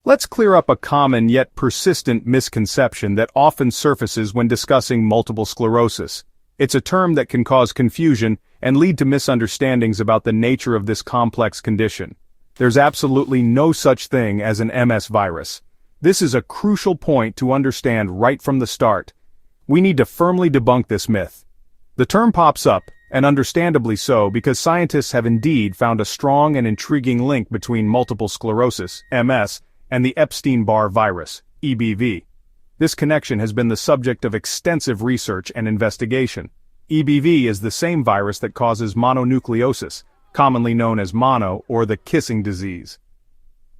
Let's clear up a common yet persistent misconception that often surfaces when discussing multiple sclerosis. It's a term that can cause confusion and lead to misunderstandings about the nature of this complex condition. There's absolutely no such thing as an MS virus. This is a crucial point to understand right from the start. We need to firmly debunk this myth. The term pops up, and understandably so, because scientists have indeed found a strong and intriguing link between multiple sclerosis, MS, and the Epstein-Barr virus, EBV. This connection has been the subject of extensive research and investigation. EBV is the same virus that causes mononucleosis, commonly known as mono or the kissing disease.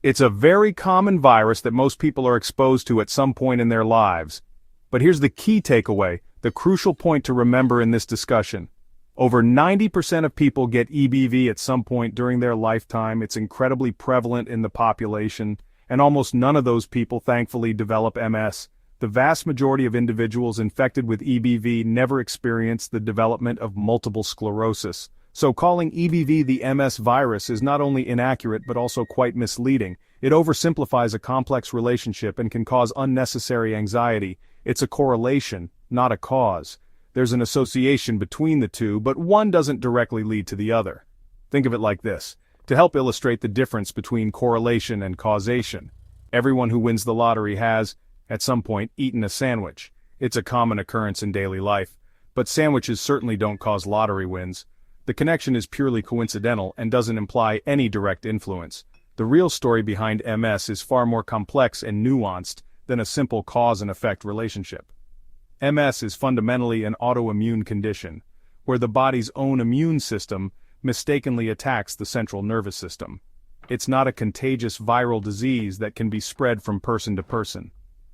It's a very common virus that most people are exposed to at some point in their lives. But here's the key takeaway, the crucial point to remember in this discussion. Over 90% of people get EBV at some point during their lifetime. It's incredibly prevalent in the population, and almost none of those people thankfully develop MS. The vast majority of individuals infected with EBV never experience the development of multiple sclerosis. So calling EBV the MS virus is not only inaccurate but also quite misleading. It oversimplifies a complex relationship and can cause unnecessary anxiety. It's a correlation, not a cause. There's an association between the two, but one doesn't directly lead to the other. Think of it like this. To help illustrate the difference between correlation and causation, everyone who wins the lottery has, at some point, eaten a sandwich. It's a common occurrence in daily life, but sandwiches certainly don't cause lottery wins. The connection is purely coincidental and doesn't imply any direct influence. The real story behind MS is far more complex and nuanced than a simple cause and effect relationship. MS is fundamentally an autoimmune condition, where the body's own immune system mistakenly attacks the central nervous system. It's not a contagious viral disease that can be spread from person to person.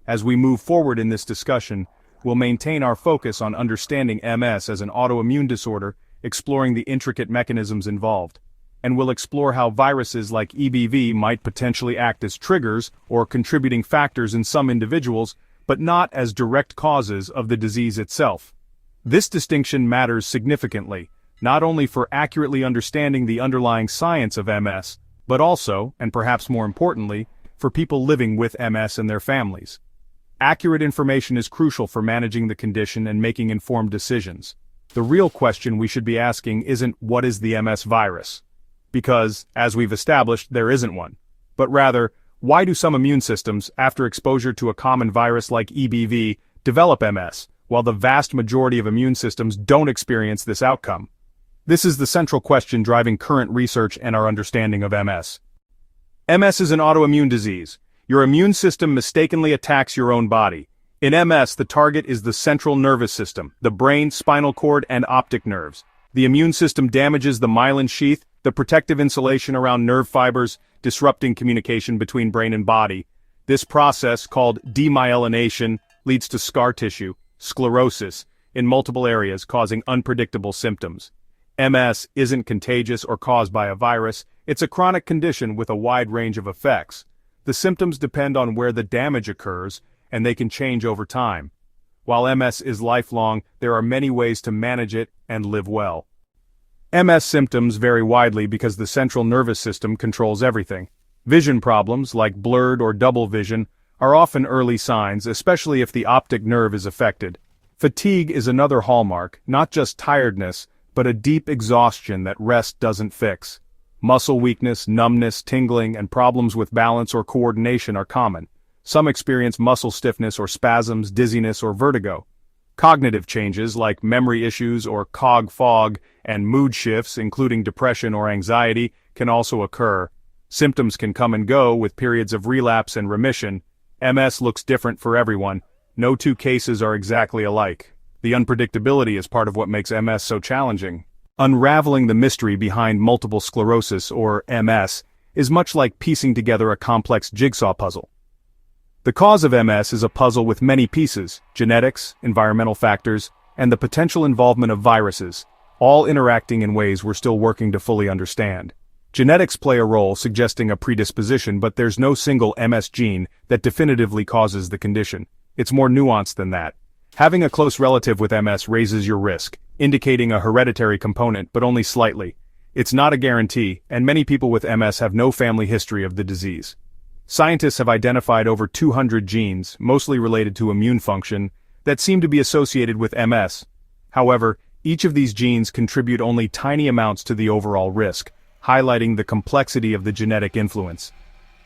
As we move forward in this discussion, we'll maintain our focus on understanding MS as an autoimmune disorder, exploring the intricate mechanisms involved. And we'll explore how viruses like EBV might potentially act as triggers or contributing factors in some individuals, but not as direct causes of the disease itself. This distinction matters significantly, not only for accurately understanding the underlying science of MS, but also, and perhaps more importantly, for people living with MS and their families. Accurate information is crucial for managing the condition and making informed decisions. The real question we should be asking isn't what is the MS virus? Because, as we've established, there isn't one. But rather, why do some immune systems, after exposure to a common virus like EBV, develop MS, while the vast majority of immune systems don't experience this outcome? This is the central question driving current research and our understanding of MS. MS is an autoimmune disease. Your immune system mistakenly attacks your own body. In MS, the target is the central nervous system, the brain, spinal cord, and optic nerves. The immune system damages the myelin sheath, the protective insulation around nerve fibers, disrupting communication between brain and body. This process, called demyelination, leads to scar tissue, sclerosis, in multiple areas, causing unpredictable symptoms. MS isn't contagious or caused by a virus. It's a chronic condition with a wide range of effects. The symptoms depend on where the damage occurs, and they can change over time. While MS is lifelong, there are many ways to manage it and live well. MS symptoms vary widely because the central nervous system controls everything. Vision problems, like blurred or double vision, are often early signs, especially if the optic nerve is affected. Fatigue is another hallmark, not just tiredness, but a deep exhaustion that rest doesn't fix. Muscle weakness, numbness, tingling, and problems with balance or coordination are common. Some experience muscle stiffness or spasms, dizziness, or vertigo. Cognitive changes like memory issues or cog fog and mood shifts, including depression or anxiety, can also occur. Symptoms can come and go with periods of relapse and remission. MS looks different for everyone. No two cases are exactly alike. The unpredictability is part of what makes MS so challenging. Unraveling the mystery behind multiple sclerosis, or MS, is much like piecing together a complex jigsaw puzzle. The cause of MS is a puzzle with many pieces: genetics, environmental factors, and the potential involvement of viruses, all interacting in ways we're still working to fully understand. Genetics play a role, suggesting a predisposition, but there's no single MS gene that definitively causes the condition. It's more nuanced than that. Having a close relative with MS raises your risk, indicating a hereditary component, but only slightly. It's not a guarantee, and many people with MS have no family history of the disease. Scientists have identified over 200 genes, mostly related to immune function, that seem to be associated with MS. However, each of these genes contribute only tiny amounts to the overall risk, highlighting the complexity of the genetic influence.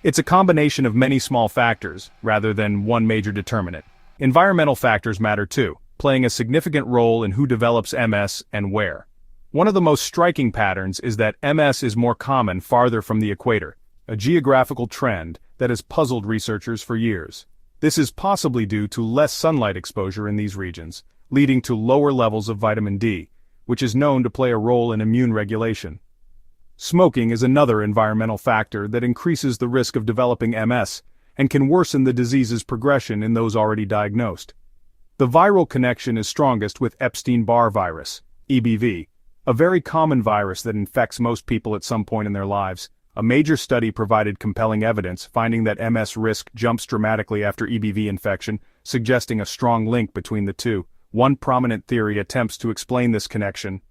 It's a combination of many small factors, rather than one major determinant. Environmental factors matter too, playing a significant role in who develops MS and where. One of the most striking patterns is that MS is more common farther from the equator, a geographical trend that has puzzled researchers for years. This is possibly due to less sunlight exposure in these regions, leading to lower levels of vitamin D, which is known to play a role in immune regulation. Smoking is another environmental factor that increases the risk of developing MS and can worsen the disease's progression in those already diagnosed. The viral connection is strongest with Epstein-Barr virus, EBV, a very common virus that infects most people at some point in their lives. A major study provided compelling evidence, finding that MS risk jumps dramatically after EBV infection, suggesting a strong link between the two. One prominent theory attempts to explain this connection.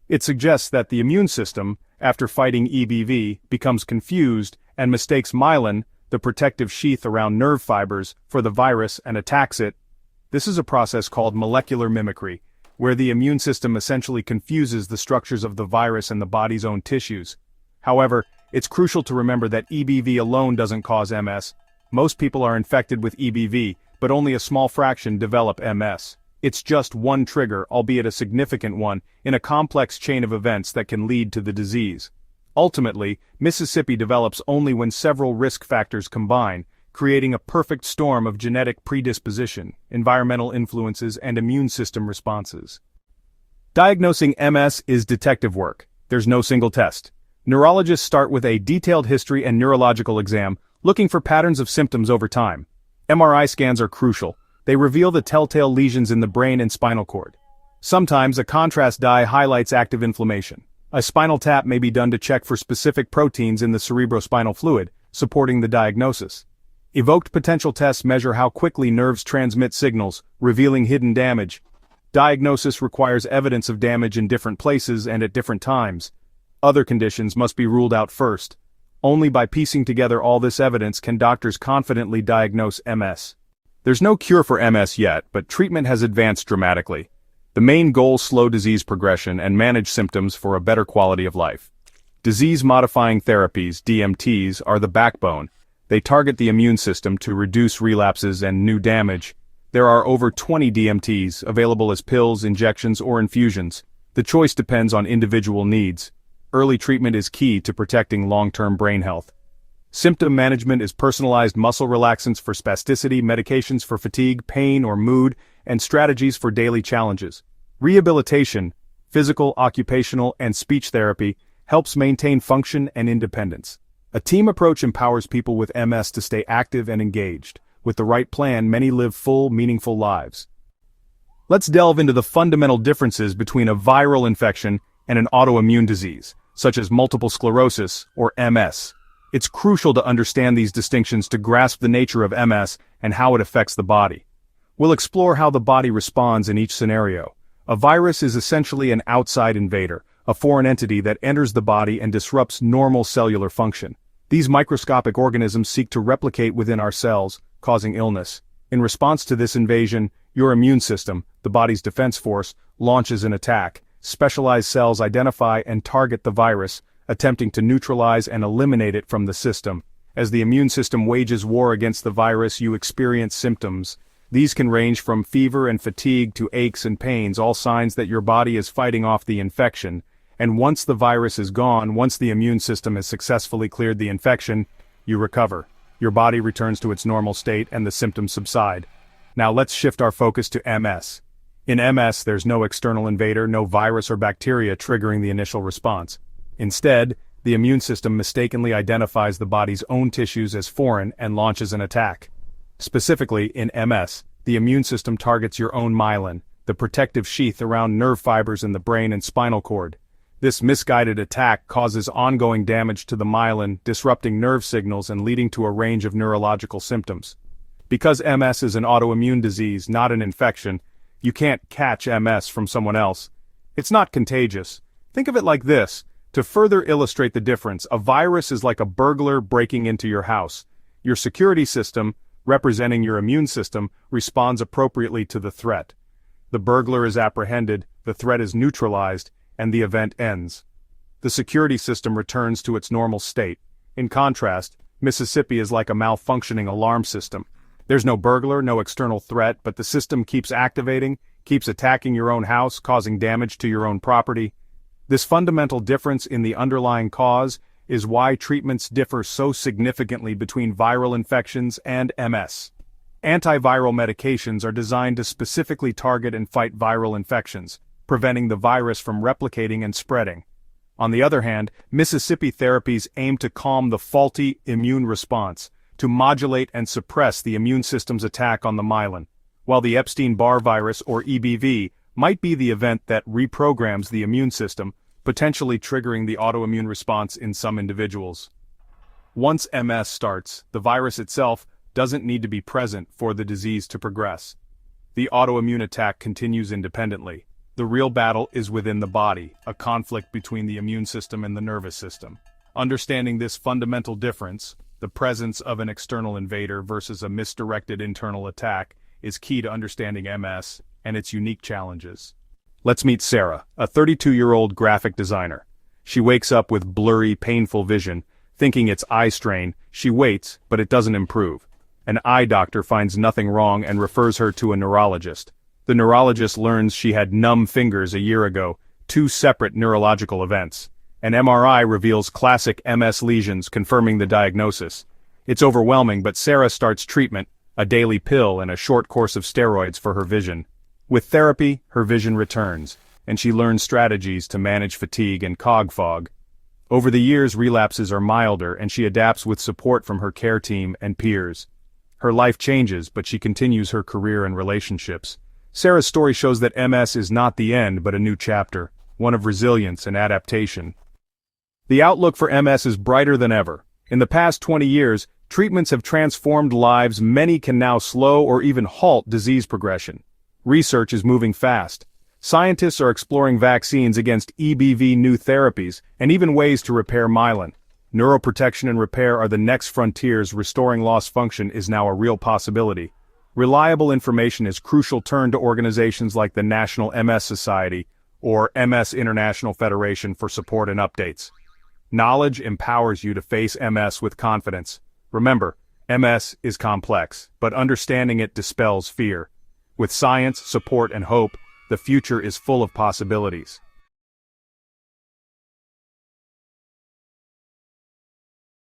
It suggests that the immune system, after fighting EBV, becomes confused and mistakes myelin, the protective sheath around nerve fibers, for the virus and attacks it. This is a process called molecular mimicry, where the immune system essentially confuses the structures of the virus and the body's own tissues. However, it's crucial to remember that EBV alone doesn't cause MS. Most people are infected with EBV, but only a small fraction develop MS. It's just one trigger, albeit a significant one, in a complex chain of events that can lead to the disease. Ultimately, Mississippi develops only when several risk factors combine, creating a perfect storm of genetic predisposition, environmental influences, and immune system responses. Diagnosing MS is detective work. There's no single test. Neurologists start with a detailed history and neurological exam, looking for patterns of symptoms over time. MRI scans are crucial. They reveal the telltale lesions in the brain and spinal cord. Sometimes a contrast dye highlights active inflammation. A spinal tap may be done to check for specific proteins in the cerebrospinal fluid, supporting the diagnosis. Evoked potential tests measure how quickly nerves transmit signals, revealing hidden damage. Diagnosis requires evidence of damage in different places and at different times. Other conditions must be ruled out first. Only by piecing together all this evidence can doctors confidently diagnose MS. There's no cure for MS yet, but treatment has advanced dramatically. The main goal is slow disease progression and manage symptoms for a better quality of life. Disease-modifying therapies, DMTs, are the backbone. They target the immune system to reduce relapses and new damage. There are over 20 DMTs available as pills, injections, or infusions. The choice depends on individual needs. Early treatment is key to protecting long-term brain health. Symptom management is personalized muscle relaxants for spasticity, medications for fatigue, pain, or mood, and strategies for daily challenges. Rehabilitation, physical, occupational, and speech therapy, helps maintain function and independence. A team approach empowers people with MS to stay active and engaged. With the right plan, many live full, meaningful lives. Let's delve into the fundamental differences between a viral infection and an autoimmune disease, such as multiple sclerosis, or MS. It's crucial to understand these distinctions to grasp the nature of MS and how it affects the body. We'll explore how the body responds in each scenario. A virus is essentially an outside invader, a foreign entity that enters the body and disrupts normal cellular function. These microscopic organisms seek to replicate within our cells, causing illness. In response to this invasion, your immune system, the body's defense force, launches an attack. Specialized cells identify and target the virus, attempting to neutralize and eliminate it from the system. As the immune system wages war against the virus, you experience symptoms. These can range from fever and fatigue to aches and pains, all signs that your body is fighting off the infection. And once the virus is gone, once the immune system has successfully cleared the infection, you recover. Your body returns to its normal state and the symptoms subside. Now let's shift our focus to MS. In MS, there's no external invader, no virus or bacteria triggering the initial response. Instead, the immune system mistakenly identifies the body's own tissues as foreign and launches an attack. Specifically, in MS, the immune system targets your own myelin, the protective sheath around nerve fibers in the brain and spinal cord. This misguided attack causes ongoing damage to the myelin, disrupting nerve signals and leading to a range of neurological symptoms. Because MS is an autoimmune disease, not an infection, you can't catch MS from someone else. It's not contagious. Think of it like this. To further illustrate the difference, a virus is like a burglar breaking into your house. Your security system, representing your immune system, responds appropriately to the threat. The burglar is apprehended, the threat is neutralized, and the event ends. The security system returns to its normal state. In contrast, Mississippi is like a malfunctioning alarm system. There's no burglar, no external threat, but the system keeps activating, keeps attacking your own house, causing damage to your own property. This fundamental difference in the underlying cause is why treatments differ so significantly between viral infections and MS. Antiviral medications are designed to specifically target and fight viral infections, preventing the virus from replicating and spreading. On the other hand, Mississippi therapies aim to calm the faulty immune response, to modulate and suppress the immune system's attack on the myelin, while the Epstein-Barr virus, or EBV, might be the event that reprograms the immune system, potentially triggering the autoimmune response in some individuals. Once MS starts, the virus itself doesn't need to be present for the disease to progress. The autoimmune attack continues independently. The real battle is within the body, a conflict between the immune system and the nervous system. Understanding this fundamental difference, the presence of an external invader versus a misdirected internal attack, is key to understanding MS and its unique challenges. Let's meet Sarah, a 32-year-old graphic designer. She wakes up with blurry, painful vision. Thinking it's eye strain, she waits, but it doesn't improve. An eye doctor finds nothing wrong and refers her to a neurologist. The neurologist learns she had numb fingers a year ago, two separate neurological events. An MRI reveals classic MS lesions, confirming the diagnosis. It's overwhelming, but Sarah starts treatment, a daily pill and a short course of steroids for her vision. With therapy, her vision returns, and she learns strategies to manage fatigue and cog fog. Over the years, relapses are milder, and she adapts with support from her care team and peers. Her life changes, but she continues her career and relationships. Sarah's story shows that MS is not the end, but a new chapter, one of resilience and adaptation. The outlook for MS is brighter than ever. In the past 20 years, treatments have transformed lives. Many can now slow or even halt disease progression. Research is moving fast. Scientists are exploring vaccines against EBV, new therapies, and even ways to repair myelin. Neuroprotection and repair are the next frontiers. Restoring lost function is now a real possibility. Reliable information is crucial. Turn to organizations like the National MS Society or MS International Federation for support and updates. Knowledge empowers you to face MS with confidence. Remember, MS is complex, but understanding it dispels fear. With science, support, and hope, the future is full of possibilities.